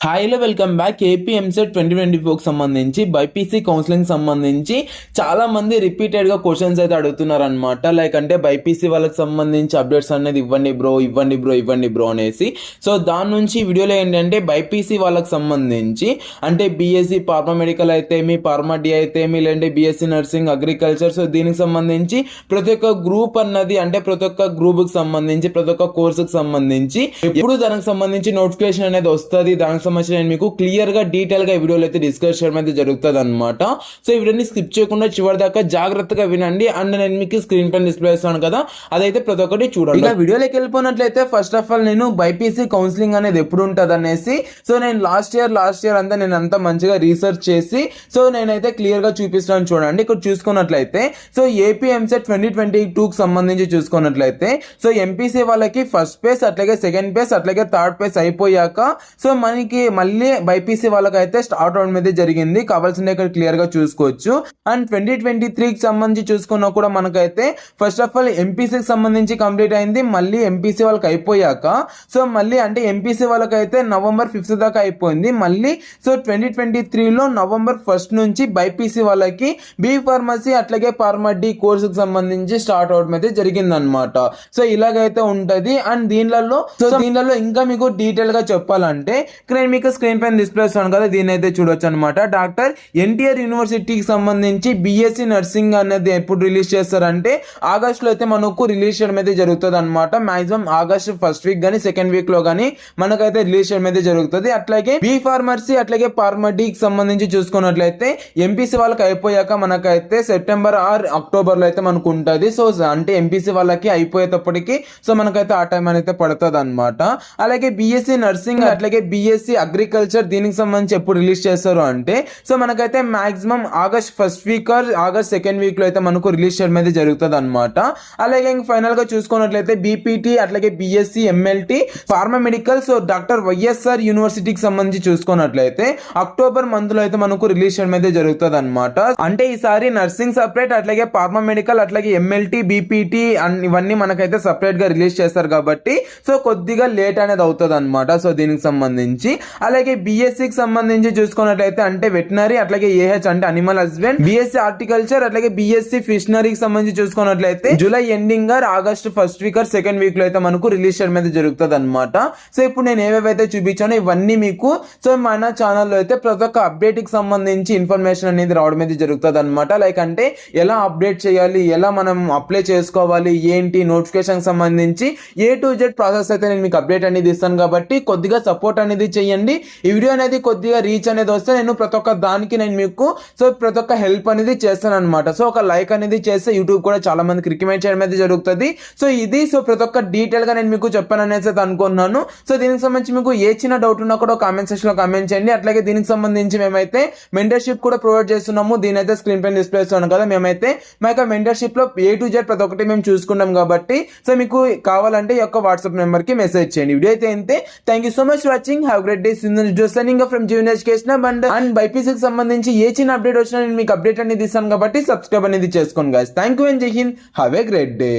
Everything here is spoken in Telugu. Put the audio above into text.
హాయ్లో వెల్కమ్ బ్యాక్. ఏపీ ఎంసెట్ 2024కి సంబంధించి బైపీసీ కౌన్సిలింగ్ సంబంధించి చాలా మంది రిపీటెడ్గా క్వశ్చన్స్ అయితే అడుగుతున్నారు అనమాట. లైక్ అంటే బైపీసీ వాళ్ళకి సంబంధించి అప్డేట్స్ అనేది ఇవ్వండి బ్రో అనేసి. సో దాని నుంచి వీడియోలో ఏంటంటే బైపీసీ వాళ్ళకి సంబంధించి అంటే బీఎస్సీ ఫార్మా మెడికల్ అయితే మీ ఫార్మా డి అయితే మీ లేదంటే బీఎస్సీ నర్సింగ్ అగ్రికల్చర్. సో దీనికి సంబంధించి ప్రతి ఒక్క గ్రూప్ అన్నది అంటే ప్రతి ఒక్క గ్రూప్కి సంబంధించి ప్రతి ఒక్క కోర్సుకి సంబంధించి ఎప్పుడు దానికి సంబంధించి నోటిఫికేషన్ అనేది వస్తుంది. దానికి నేను మీకు క్లియర్ గా డీటెయిల్ గా వీడియోలో అయితే డిస్కస్ చేయడం అయితే జరుగుతుంది అనమాట. సో ఈ వీడియోని స్కిప్ చేయకుండా చివరి దాకా జాగ్రత్తగా వినండి. అండ్ నేను మీకు స్క్రీన్ పైన డిస్ప్లే చేస్తాను కదా, అదైతే ప్రతి ఒక్కటి చూడండి. ఇక వీడియోలోకి వెళ్ళిపోయినట్లయితే ఫస్ట్ ఆఫ్ ఆల్ నేను బైపీసీ కౌన్సిలింగ్ అనేది ఎప్పుడు ఉంటుంది అనేసి సో నేను లాస్ట్ ఇయర్ అంతా నేను అంతా మంచిగా రీసెర్చ్ చేసి సో నేనైతే క్లియర్ గా చూపిస్తాను చూడండి. ఇక్కడ చూసుకున్నట్లయితే సో ఏపీ ఎంసెట్ 2022కి సంబంధించి చూసుకున్నట్లయితే సో ఎంపీసీ వాళ్ళకి ఫస్ట్ పేస్ అట్లాగే సెకండ్ పేస్ అట్లాగే థర్డ్ పేస్ అయిపోయాక సో మనకి మళ్ళీ బైపీసీ వాళ్ళకి అయితే స్టార్ట్ అవడం మీద జరిగింది. కావాల్సిన ఇక్కడ క్లియర్ గా చూసుకోవచ్చు. అండ్ 2023కి సంబంధించి చూసుకున్నా కూడా మనకైతే ఫస్ట్ ఆఫ్ ఆల్ ఎంపీసీకి సంబంధించి కంప్లీట్ అయింది. మళ్ళీ ఎంపీసీ వాళ్ళకి అయిపోయాక సో మళ్ళీ అంటే ఎంపీసీ వాళ్ళకి అయితే November 5th దాకా అయిపోయింది. మళ్ళీ సో 2023లో November 1st నుంచి బైపీసీ వాళ్ళకి బీ ఫార్మసీ అట్లాగే ఫార్మా డి కోర్సుకి సంబంధించి స్టార్ట్ అవడం అయితే జరిగింది అనమాట. సో ఇలాగైతే ఉంటది. అండ్ దీనిలో ఇంకా మీకు డీటెయిల్ గా చెప్పాలంటే నేను మీకు స్క్రీన్ పైన డిస్ప్లే చేస్తాను కదా, దీన్ని అయితే చూడొచ్చు అనమాట. డాక్టర్ ఎన్టీఆర్ యూనివర్సిటీకి సంబంధించి బీఎస్సీ నర్సింగ్ అనేది ఎప్పుడు రిలీజ్ చేస్తారంటే ఆగస్ట్ లో అయితే మనకు రిలీజ్ చేయడం అయితే జరుగుతుంది అనమాట. మాక్సిమం ఆగస్ట్ ఫస్ట్ వీక్ గానీ సెకండ్ వీక్ లో గానీ మనకైతే రిలీజ్ చేయడం అయితే జరుగుతుంది. అట్లాగే బీ ఫార్మసీ అట్లాగే ఫార్మా డి కి సంబంధించి చూసుకున్నట్లయితే ఎంపీసీ వాళ్ళకి అయిపోయాక మనకైతే సెప్టెంబర్ ఆర్ అక్టోబర్ లో అయితే మనకు ఉంటుంది. సో అంటే ఎంపీసీ వాళ్ళకి అయిపోయేటప్పటికి సో మనకైతే ఆ టైం అనేది పడుతుంది అనమాట. అలాగే బీఎస్సీ నర్సింగ్ అట్లాగే బీఎస్సీ అగ్రికల్చర్ దీనికి సంబంధించి ఎప్పుడు రిలీజ్ చేస్తారు అంటే సో మనకైతే maximum August first week or August second week లో అయితే మనకు రిలీజ్ చేయడం అయితే జరుగుతుంది అనమాట. అలాగే ఇంక ఫైనల్ గా చూసుకున్నట్లయితే బీపీటీ అట్లాగే BSc MLT pharma medical so doctor YSR యూనివర్సిటీకి సంబంధించి చూసుకున్నట్లయితే అక్టోబర్ మంత్ లో అయితే మనకు రిలీజ్ చేయడం అయితే జరుగుతుంది అనమాట. అంటే ఈసారి నర్సింగ్ సపరేట్ అట్లాగే ఫార్మా మెడికల్ అట్లాగే ఎంఎల్టీ బీపీటీ ఇవన్నీ మనకైతే సపరేట్ గా రిలీజ్ చేస్తారు కాబట్టి సో కొద్దిగా లేట్ అనేది అవుతుంది అనమాట. సో దీనికి సంబంధించి అలాగే బీఎస్సీకి సంబంధించి చూసుకున్నట్లయితే అంటే వెటనరీ అట్లాగే ఏహెచ్ అంటే అనిమల్ హస్బెండ్ బీఎస్సీ హార్టికల్చర్ అట్లాగే బీఎస్సీ ఫిషనరీకి సంబంధించి చూసుకున్నట్లయితే July ending August first week second week లో అయితే మనకు రిలీజ్ చేయడం అయితే జరుగుతుంది అనమాట. సో ఇప్పుడు నేను ఏవేవైతే చూపించానో ఇవన్నీ మీకు సో మన ఛానల్లో అయితే ప్రతి ఒక్క అప్డేట్ కి సంబంధించి ఇన్ఫర్మేషన్ అనేది రావడం అయితే జరుగుతుంది అనమాట. లైక్ అంటే ఎలా అప్డేట్ చేయాలి, ఎలా మనం అప్లై చేసుకోవాలి, ఏంటి నోటిఫికేషన్ సంబంధించి A to Z ప్రాసెస్ అయితే నేను మీకు అప్డేట్ అనేది ఇస్తాను కాబట్టి కొద్దిగా సపోర్ట్ అనేది చేయండి. ఈ వీడియో అనేది కొద్దిగా రీచ్ అనేది వస్తే నేను ప్రతి ఒక్క దానికి నేను మీకు సో ప్రతి ఒక్క హెల్ప్ అనేది చేస్తాను అనమాట. సో ఒక లైక్ అనేది చేస్తే యూట్యూబ్ కూడా చాలా మందికి రికమెండ్ చేయడం అయితే జరుగుతుంది. సో ఇది సో ప్రతి ఒక్క డీటెయిల్ గా నేను మీకు చెప్పాను అనేసి అయితే అనుకున్నాను. సో దీనికి సంబంధించి మీకు ఏ చిన్న డౌట్ ఉన్నా కూడా కామెంట్ సెక్షన్ లో కామెంట్ చేయండి. అట్లాగే దీనికి సంబంధించి మేమైతే మెంటర్షిప్ కూడా ప్రొవైడ్ చేస్తున్నాము. దీని అయితే స్క్రీన్ పైన డిస్ప్లే చేస్తున్నాను కదా, మేమైతే మా యొక్క మెంటర్షిప్ లో A to Z ప్రతి ఒక్కటి మేము చూసుకుంటాం కాబట్టి సో మీకు కావాలంటే ఈ యొక్క వాట్సాప్ నెంబర్ కి మెసేజ్ చేయండి. వీడియో అయితే అంతే. Thank you so much for watching. Have great day. Signing from Jeevan education and బైపీసీకి సంబంధించి ఏ చిన్న అప్డేట్ వచ్చినా నేను మీకు అప్డేట్ అనేది ఇస్తాను కాబట్టి సబ్స్క్రైబ్ అనేది చేసుకోండి గైస్. థ్యాంక్ యూ అండ్ జై Hind. Have a great day.